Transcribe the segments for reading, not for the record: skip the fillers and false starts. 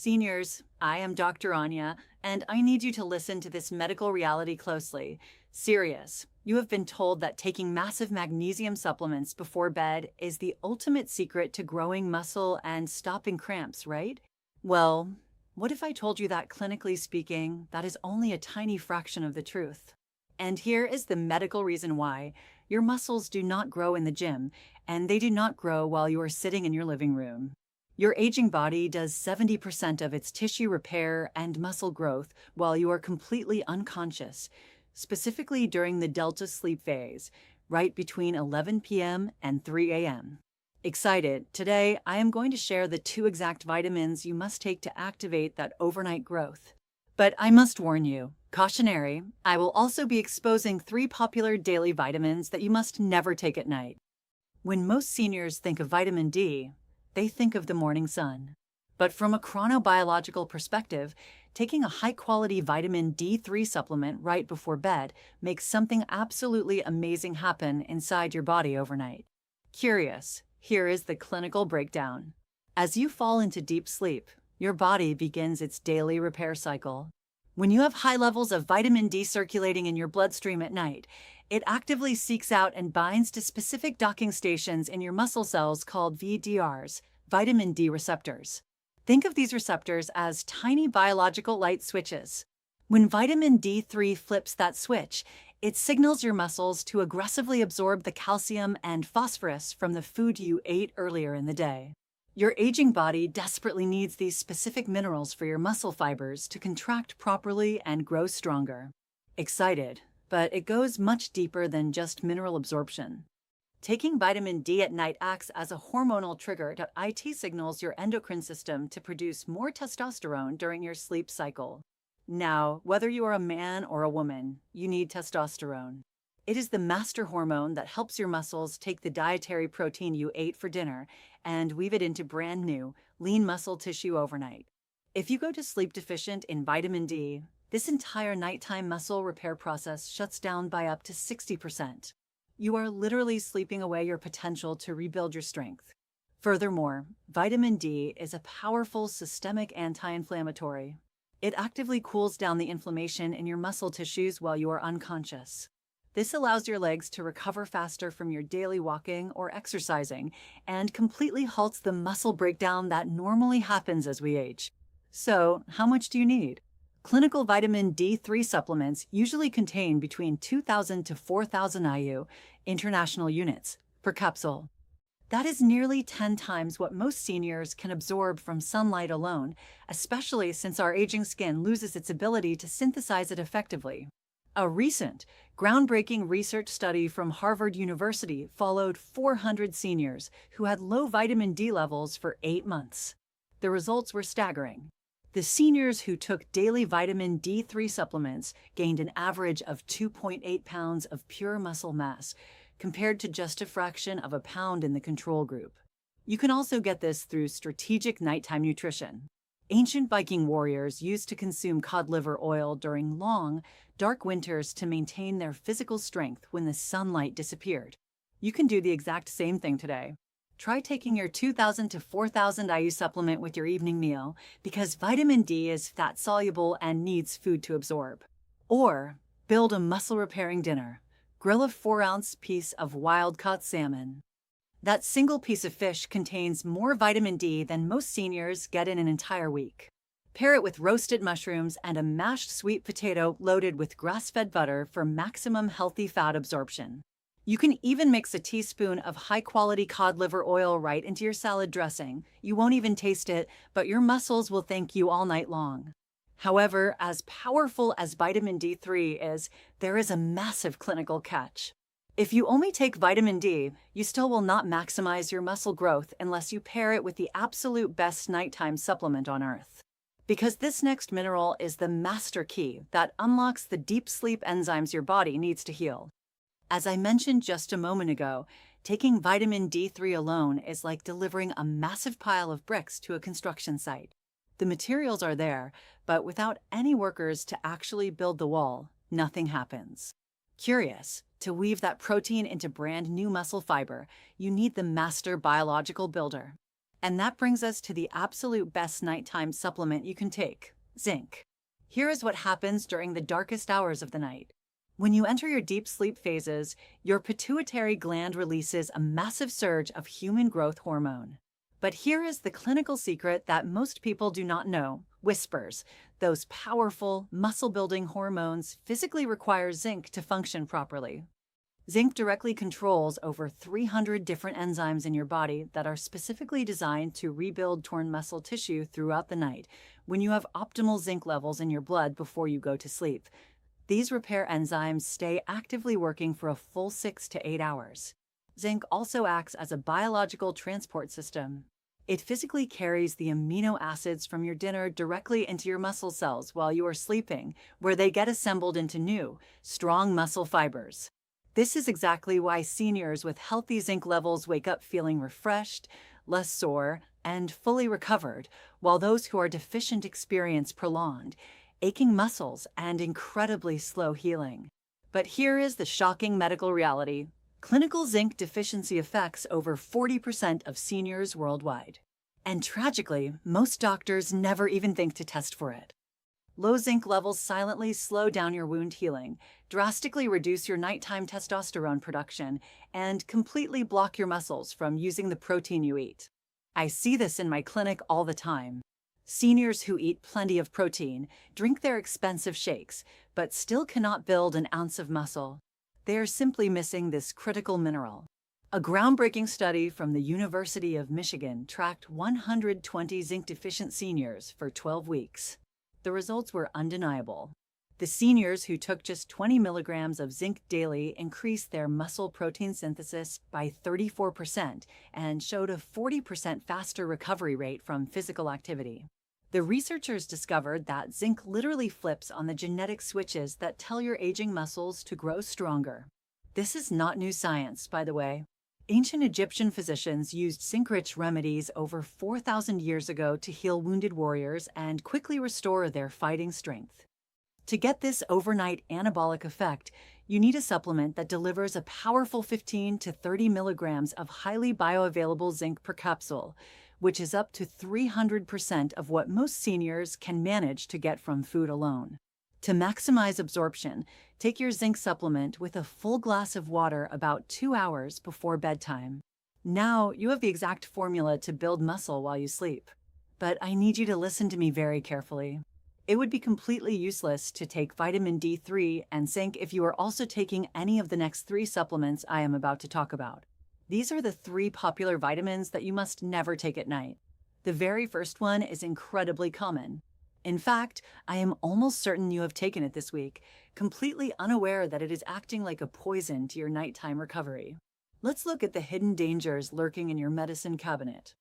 Seniors, I am Dr. Anya, and I need you to listen to this medical reality closely. Serious. You have been told that taking massive magnesium supplements before bed is the ultimate secret to growing muscle and stopping cramps, right? Well, what if I told you that clinically speaking, that is only a tiny fraction of the truth? And here is the medical reason why. Your muscles do not grow in the gym, and they do not grow while you are sitting in your living room. Your aging body does 70% of its tissue repair and muscle growth while you are completely unconscious, specifically during the delta sleep phase, right between 11 p.m. and 3 a.m. Excited, today I am going to share the two exact vitamins you must take to activate that overnight growth. But I must warn you, cautionary, I will also be exposing three popular daily vitamins that you must never take at night. When most seniors think of vitamin D, they think of the morning sun. But from a chronobiological perspective, taking a high-quality vitamin D3 supplement right before bed makes something absolutely amazing happen inside your body overnight. Curious, here is the clinical breakdown. As you fall into deep sleep, your body begins its daily repair cycle. When you have high levels of vitamin D circulating in your bloodstream at night, it actively seeks out and binds to specific docking stations in your muscle cells called VDRs, vitamin D receptors. Think of these receptors as tiny biological light switches. When vitamin D3 flips that switch, it signals your muscles to aggressively absorb the calcium and phosphorus from the food you ate earlier in the day. Your aging body desperately needs these specific minerals for your muscle fibers to contract properly and grow stronger. Excited, but it goes much deeper than just mineral absorption. Taking vitamin D at night acts as a hormonal trigger that IT signals your endocrine system to produce more testosterone during your sleep cycle. Now, whether you are a man or a woman, you need testosterone. It is the master hormone that helps your muscles take the dietary protein you ate for dinner and weave it into brand new, lean muscle tissue overnight. If you go to sleep deficient in vitamin D, this entire nighttime muscle repair process shuts down by up to 60%. You are literally sleeping away your potential to rebuild your strength. Furthermore, vitamin D is a powerful systemic anti-inflammatory. It actively cools down the inflammation in your muscle tissues while you are unconscious. This allows your legs to recover faster from your daily walking or exercising and completely halts the muscle breakdown that normally happens as we age. So, how much do you need? Clinical vitamin D3 supplements usually contain between 2,000 to 4,000 IU, international units, per capsule. That is nearly 10 times what most seniors can absorb from sunlight alone, especially since our aging skin loses its ability to synthesize it effectively. A recent, groundbreaking research study from Harvard University followed 400 seniors who had low vitamin D levels for 8 months. The results were staggering. The seniors who took daily vitamin D3 supplements gained an average of 2.8 pounds of pure muscle mass, compared to just a fraction of a pound in the control group. You can also get this through strategic nighttime nutrition. Ancient Viking warriors used to consume cod liver oil during long, dark winters to maintain their physical strength when the sunlight disappeared. You can do the exact same thing today. Try taking your 2,000 to 4,000 IU supplement with your evening meal because vitamin D is fat-soluble and needs food to absorb. Or build a muscle-repairing dinner. Grill a 4-ounce piece of wild-caught salmon. That single piece of fish contains more vitamin D than most seniors get in an entire week. Pair it with roasted mushrooms and a mashed sweet potato loaded with grass-fed butter for maximum healthy fat absorption. You can even mix a teaspoon of high-quality cod liver oil right into your salad dressing. You won't even taste it, but your muscles will thank you all night long. However, as powerful as vitamin D3 is, there is a massive clinical catch. If you only take vitamin D, you still will not maximize your muscle growth unless you pair it with the absolute best nighttime supplement on earth. Because this next mineral is the master key that unlocks the deep sleep enzymes your body needs to heal. As I mentioned just a moment ago, taking vitamin D3 alone is like delivering a massive pile of bricks to a construction site. The materials are there, but without any workers to actually build the wall, nothing happens. Curious, to weave that protein into brand new muscle fiber, you need the master biological builder. And that brings us to the absolute best nighttime supplement you can take, zinc. Here is what happens during the darkest hours of the night. When you enter your deep sleep phases, your pituitary gland releases a massive surge of human growth hormone. But here is the clinical secret that most people do not know: whispers. Those powerful, muscle-building hormones physically require zinc to function properly. Zinc directly controls over 300 different enzymes in your body that are specifically designed to rebuild torn muscle tissue throughout the night when you have optimal zinc levels in your blood before you go to sleep. These repair enzymes stay actively working for a full 6 to 8 hours. Zinc also acts as a biological transport system. It physically carries the amino acids from your dinner directly into your muscle cells while you are sleeping, where they get assembled into new, strong muscle fibers. This is exactly why seniors with healthy zinc levels wake up feeling refreshed, less sore, and fully recovered, while those who are deficient experience prolonged aching muscles and incredibly slow healing. But here is the shocking medical reality. Clinical zinc deficiency affects over 40% of seniors worldwide. And tragically, most doctors never even think to test for it. Low zinc levels silently slow down your wound healing, drastically reduce your nighttime testosterone production, and completely block your muscles from using the protein you eat. I see this in my clinic all the time. Seniors who eat plenty of protein, drink their expensive shakes, but still cannot build an ounce of muscle. They are simply missing this critical mineral. A groundbreaking study from the University of Michigan tracked 120 zinc-deficient seniors for 12 weeks. The results were undeniable. The seniors who took just 20 milligrams of zinc daily increased their muscle protein synthesis by 34% and showed a 40% faster recovery rate from physical activity. The researchers discovered that zinc literally flips on the genetic switches that tell your aging muscles to grow stronger. This is not new science, by the way. Ancient Egyptian physicians used zinc-rich remedies over 4,000 years ago to heal wounded warriors and quickly restore their fighting strength. To get this overnight anabolic effect, you need a supplement that delivers a powerful 15 to 30 milligrams of highly bioavailable zinc per capsule, which is up to 300% of what most seniors can manage to get from food alone. To maximize absorption, take your zinc supplement with a full glass of water about 2 hours before bedtime. Now you have the exact formula to build muscle while you sleep. But I need you to listen to me very carefully. It would be completely useless to take vitamin D3 and zinc if you are also taking any of the next 3 supplements I am about to talk about. These are the 3 popular vitamins that you must never take at night. The very first one is incredibly common. In fact, I am almost certain you have taken it this week, completely unaware that it is acting like a poison to your nighttime recovery. Let's look at the hidden dangers lurking in your medicine cabinet.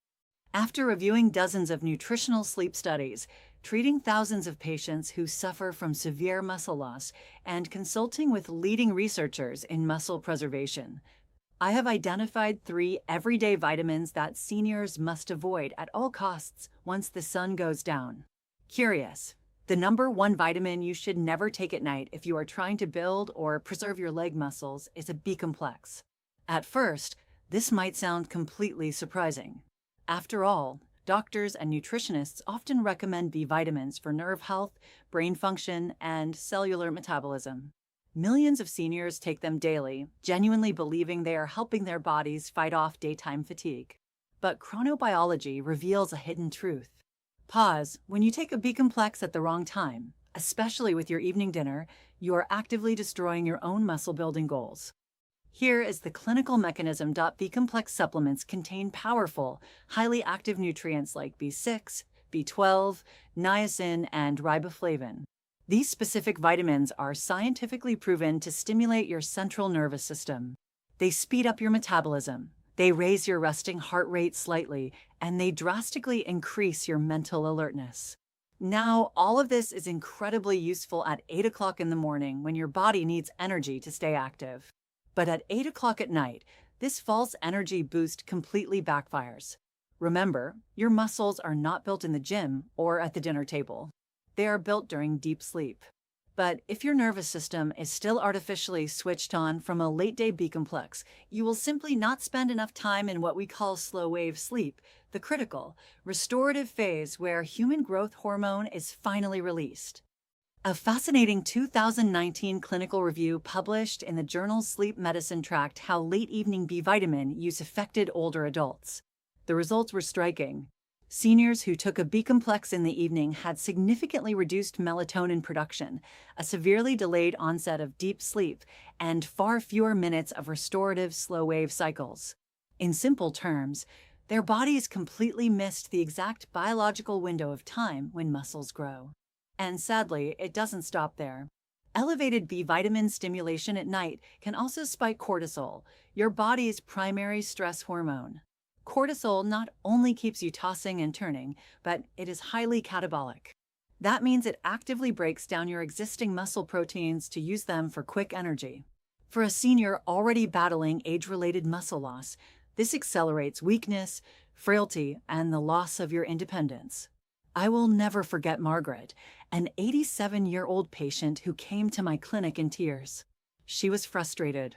After reviewing dozens of nutritional sleep studies, treating thousands of patients who suffer from severe muscle loss, and consulting with leading researchers in muscle preservation, I have identified 3 everyday vitamins that seniors must avoid at all costs once the sun goes down. Curious, the number 1 vitamin you should never take at night if you are trying to build or preserve your leg muscles is a B-complex. At first, this might sound completely surprising. After all, doctors and nutritionists often recommend B vitamins for nerve health, brain function, and cellular metabolism. Millions of seniors take them daily, genuinely believing they are helping their bodies fight off daytime fatigue. But chronobiology reveals a hidden truth. Pause. When you take a B-complex at the wrong time, especially with your evening dinner, you are actively destroying your own muscle-building goals. Here is the clinical mechanism. B-complex supplements contain powerful, highly active nutrients like B6, B12, niacin, and riboflavin. These specific vitamins are scientifically proven to stimulate your central nervous system. They speed up your metabolism, they raise your resting heart rate slightly, and they drastically increase your mental alertness. Now, all of this is incredibly useful at 8 o'clock in the morning when your body needs energy to stay active. But at 8 o'clock at night, this false energy boost completely backfires. Remember, your muscles are not built in the gym or at the dinner table. They are built during deep sleep. But if your nervous system is still artificially switched on from a late-day B-complex, you will simply not spend enough time in what we call slow-wave sleep, the critical, restorative phase where human growth hormone is finally released. A fascinating 2019 clinical review published in the journal Sleep Medicine tracked how late evening B vitamin use affected older adults. The results were striking. Seniors who took a B-complex in the evening had significantly reduced melatonin production, a severely delayed onset of deep sleep, and far fewer minutes of restorative slow-wave cycles. In simple terms, their bodies completely missed the exact biological window of time when muscles grow. And sadly, it doesn't stop there. Elevated B vitamin stimulation at night can also spike cortisol, your body's primary stress hormone. Cortisol not only keeps you tossing and turning, but it is highly catabolic. That means it actively breaks down your existing muscle proteins to use them for quick energy. For a senior already battling age-related muscle loss, this accelerates weakness, frailty, and the loss of your independence. I will never forget Margaret, an 87-year-old patient who came to my clinic in tears. She was frustrated.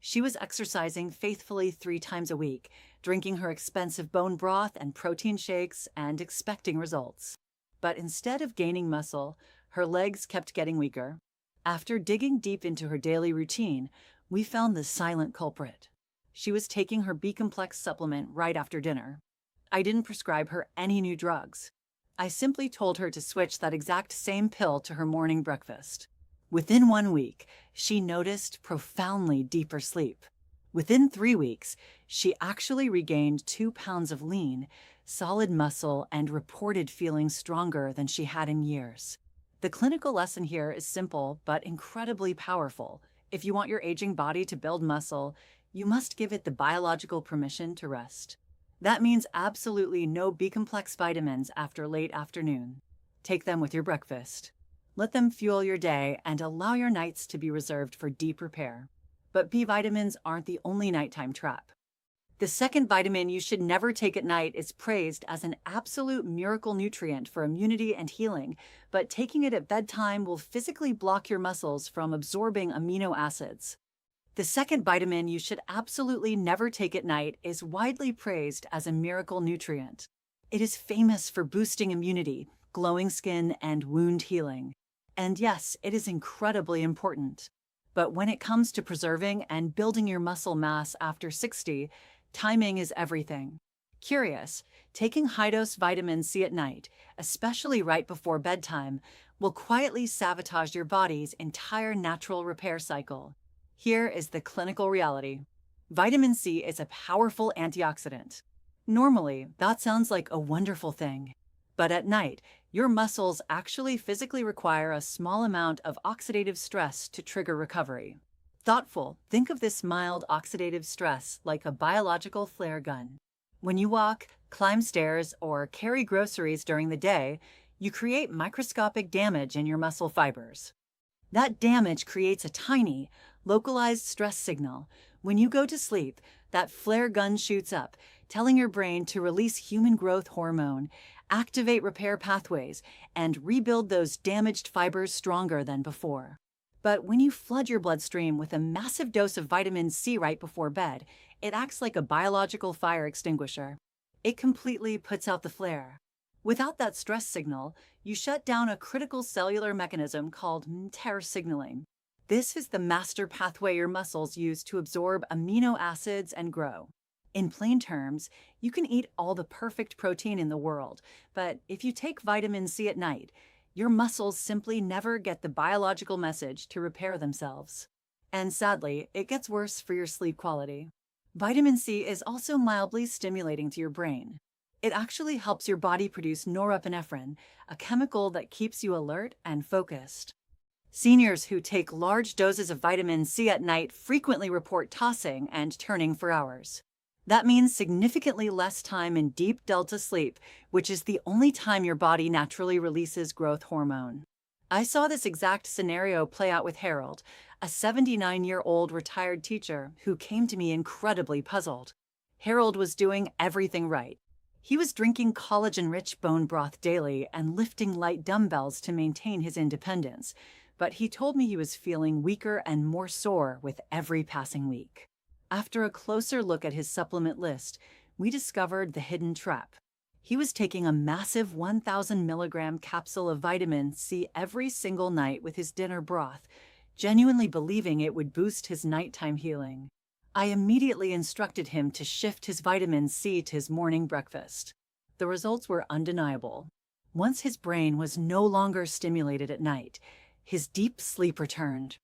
She was exercising faithfully 3 times a week, drinking her expensive bone broth and protein shakes, and expecting results. But instead of gaining muscle, her legs kept getting weaker. After digging deep into her daily routine, we found the silent culprit. She was taking her B-complex supplement right after dinner. I didn't prescribe her any new drugs. I simply told her to switch that exact same pill to her morning breakfast. Within 1 week, she noticed profoundly deeper sleep. Within 3 weeks, she actually regained 2 pounds of lean, solid muscle, and reported feeling stronger than she had in years. The clinical lesson here is simple but incredibly powerful. If you want your aging body to build muscle, you must give it the biological permission to rest. That means absolutely no B-complex vitamins after late afternoon. Take them with your breakfast. Let them fuel your day and allow your nights to be reserved for deep repair. But B vitamins aren't the only nighttime trap. The second vitamin you should never take at night is praised as an absolute miracle nutrient for immunity and healing, but taking it at bedtime will physically block your muscles from absorbing amino acids. The second vitamin you should absolutely never take at night is widely praised as a miracle nutrient. It is famous for boosting immunity, glowing skin, and wound healing. And yes, it is incredibly important. But when it comes to preserving and building your muscle mass after 60, timing is everything. Curious, taking high-dose vitamin C at night, especially right before bedtime, will quietly sabotage your body's entire natural repair cycle. Here is the clinical reality. Vitamin C is a powerful antioxidant. Normally, that sounds like a wonderful thing. But at night, your muscles actually physically require a small amount of oxidative stress to trigger recovery. Thoughtful, think of this mild oxidative stress like a biological flare gun. When you walk, climb stairs, or carry groceries during the day, you create microscopic damage in your muscle fibers. That damage creates a tiny, localized stress signal. When you go to sleep, that flare gun shoots up, telling your brain to release human growth hormone, activate repair pathways, and rebuild those damaged fibers stronger than before. But when you flood your bloodstream with a massive dose of vitamin C right before bed, it acts like a biological fire extinguisher. It completely puts out the flare. Without that stress signal, you shut down a critical cellular mechanism called mTER signaling. This is the master pathway your muscles use to absorb amino acids and grow. In plain terms, you can eat all the perfect protein in the world, but if you take vitamin C at night, your muscles simply never get the biological message to repair themselves. And sadly, it gets worse for your sleep quality. Vitamin C is also mildly stimulating to your brain. It actually helps your body produce norepinephrine, a chemical that keeps you alert and focused. Seniors who take large doses of vitamin C at night frequently report tossing and turning for hours. That means significantly less time in deep delta sleep, which is the only time your body naturally releases growth hormone. I saw this exact scenario play out with Harold, a 79-year-old retired teacher who came to me incredibly puzzled. Harold was doing everything right. He was drinking collagen-rich bone broth daily and lifting light dumbbells to maintain his independence. but he told me he was feeling weaker and more sore with every passing week. After a closer look at his supplement list, we discovered the hidden trap. He was taking a massive 1,000 milligram capsule of vitamin C every single night with his dinner broth, genuinely believing it would boost his nighttime healing. I immediately instructed him to shift his vitamin C to his morning breakfast. The results were undeniable. Once his brain was no longer stimulated at night, his deep sleep returned.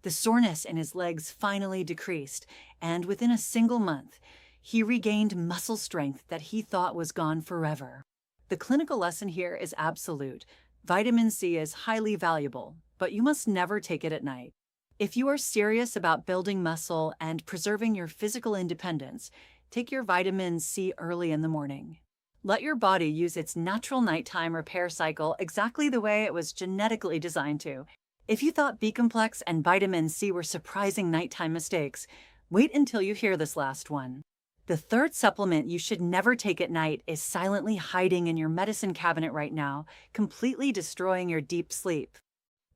The soreness in his legs finally decreased, and within a single month, he regained muscle strength that he thought was gone forever. The clinical lesson here is absolute. Vitamin C is highly valuable, but you must never take it at night. If you are serious about building muscle and preserving your physical independence, take your vitamin C early in the morning. Let your body use its natural nighttime repair cycle exactly the way it was genetically designed to. If you thought B-complex and vitamin C were surprising nighttime mistakes, wait until you hear this last one. The third supplement you should never take at night is silently hiding in your medicine cabinet right now, completely destroying your deep sleep.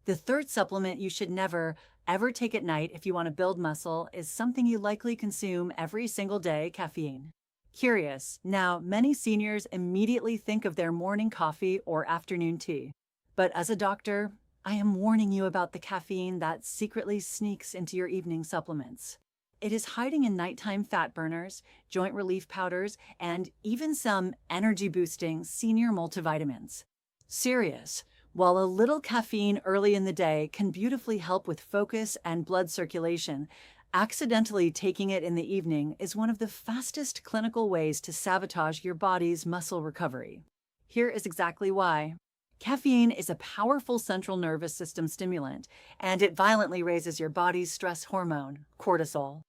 The third supplement you should never, ever take at night if you want to build muscle is something you likely consume every single day: caffeine. Curious, now many seniors immediately think of their morning coffee or afternoon tea. But as a doctor, I am warning you about the caffeine that secretly sneaks into your evening supplements. It is hiding in nighttime fat burners, joint relief powders, and even some energy-boosting senior multivitamins. Serious, while a little caffeine early in the day can beautifully help with focus and blood circulation, accidentally taking it in the evening is one of the fastest clinical ways to sabotage your body's muscle recovery. Here is exactly why. Caffeine is a powerful central nervous system stimulant, and it violently raises your body's stress hormone, cortisol.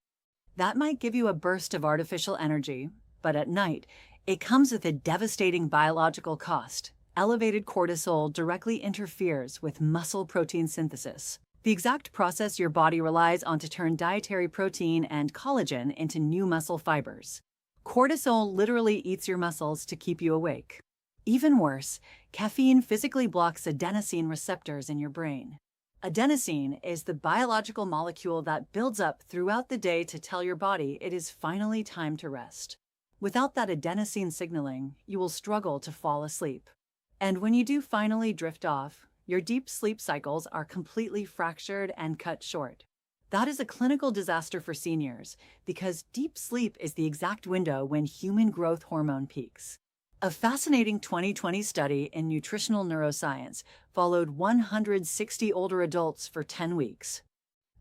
That might give you a burst of artificial energy, but at night, it comes with a devastating biological cost. Elevated cortisol directly interferes with muscle protein synthesis, the exact process your body relies on to turn dietary protein and collagen into new muscle fibers. Cortisol literally eats your muscles to keep you awake. Even worse, caffeine physically blocks adenosine receptors in your brain. Adenosine is the biological molecule that builds up throughout the day to tell your body it is finally time to rest. Without that adenosine signaling, you will struggle to fall asleep. And when you do finally drift off, your deep sleep cycles are completely fractured and cut short. That is a clinical disaster for seniors because deep sleep is the exact window when human growth hormone peaks. A fascinating 2020 study in nutritional neuroscience followed 160 older adults for 10 weeks.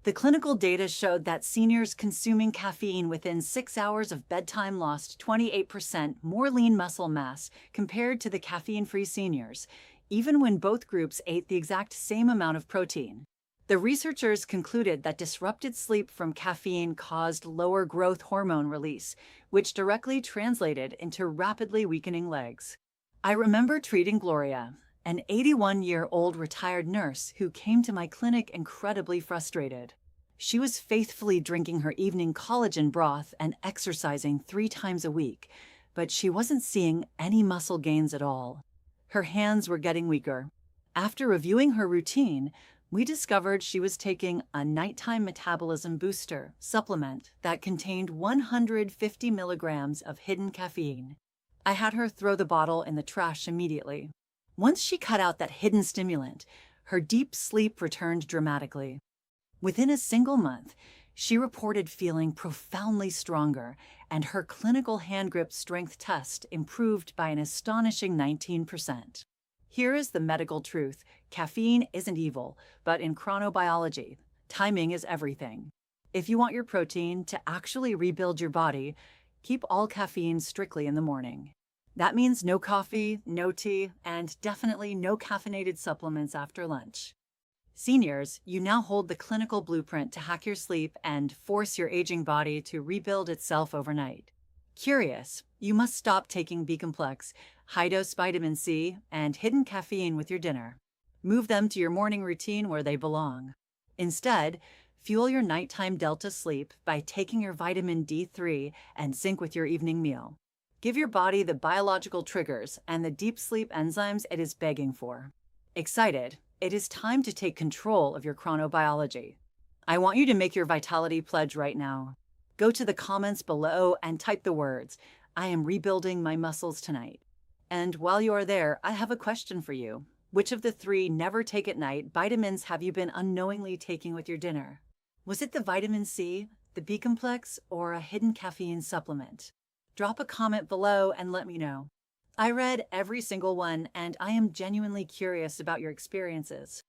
The clinical data showed that seniors consuming caffeine within 6 hours of bedtime lost 28% more lean muscle mass compared to the caffeine-free seniors, even when both groups ate the exact same amount of protein. The researchers concluded that disrupted sleep from caffeine caused lower growth hormone release, which directly translated into rapidly weakening legs. I remember treating Gloria, an 81-year-old retired nurse who came to my clinic incredibly frustrated. She was faithfully drinking her evening collagen broth and exercising 3 times a week, but she wasn't seeing any muscle gains at all. Her hands were getting weaker. After reviewing her routine, we discovered she was taking a nighttime metabolism booster supplement that contained 150 milligrams of hidden caffeine. I had her throw the bottle in the trash immediately. Once she cut out that hidden stimulant, her deep sleep returned dramatically. Within a single month, she reported feeling profoundly stronger, and her clinical hand grip strength test improved by an astonishing 19%. Here is the medical truth. Caffeine isn't evil, but in chronobiology, timing is everything. If you want your protein to actually rebuild your body, keep all caffeine strictly in the morning. That means no coffee, no tea, and definitely no caffeinated supplements after lunch. Seniors, you now hold the clinical blueprint to hack your sleep and force your aging body to rebuild itself overnight. Curious, you must stop taking B-complex, high-dose vitamin C, and hidden caffeine with your dinner. Move them to your morning routine where they belong. Instead, fuel your nighttime delta sleep by taking your vitamin D3 and zinc with your evening meal. Give your body the biological triggers and the deep sleep enzymes it is begging for. Excited? it is time to take control of your chronobiology. I want you to make your vitality pledge right now. Go to the comments below and type the words, "I am rebuilding my muscles tonight." And while you are there, I have a question for you. Which of the 3 never take at night vitamins have you been unknowingly taking with your dinner? Was it the vitamin C, the B complex, or a hidden caffeine supplement? Drop a comment below and let me know. I read every single one, and I am genuinely curious about your experiences.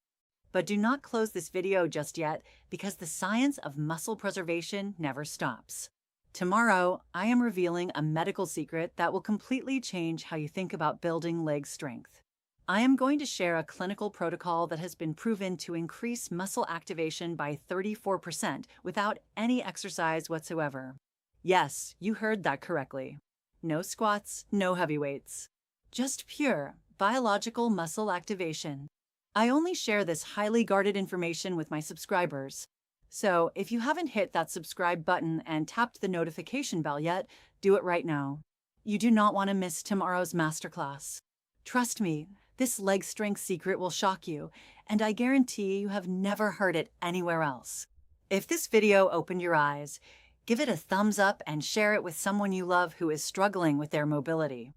But do not close this video just yet, because the science of muscle preservation never stops. Tomorrow, I am revealing a medical secret that will completely change how you think about building leg strength. I am going to share a clinical protocol that has been proven to increase muscle activation by 34% without any exercise whatsoever. Yes, you heard that correctly. No squats, no heavy weights. Just pure, biological muscle activation. I only share this highly guarded information with my subscribers. So if you haven't hit that subscribe button and tapped the notification bell yet, do it right now. You do not want to miss tomorrow's masterclass. Trust me, this leg strength secret will shock you, and I guarantee you have never heard it anywhere else. If this video opened your eyes, give it a thumbs up and share it with someone you love who is struggling with their mobility.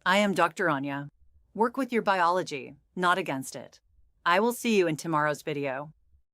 I am Dr. Anya. Work with your biology, not against it. I will see you in tomorrow's video.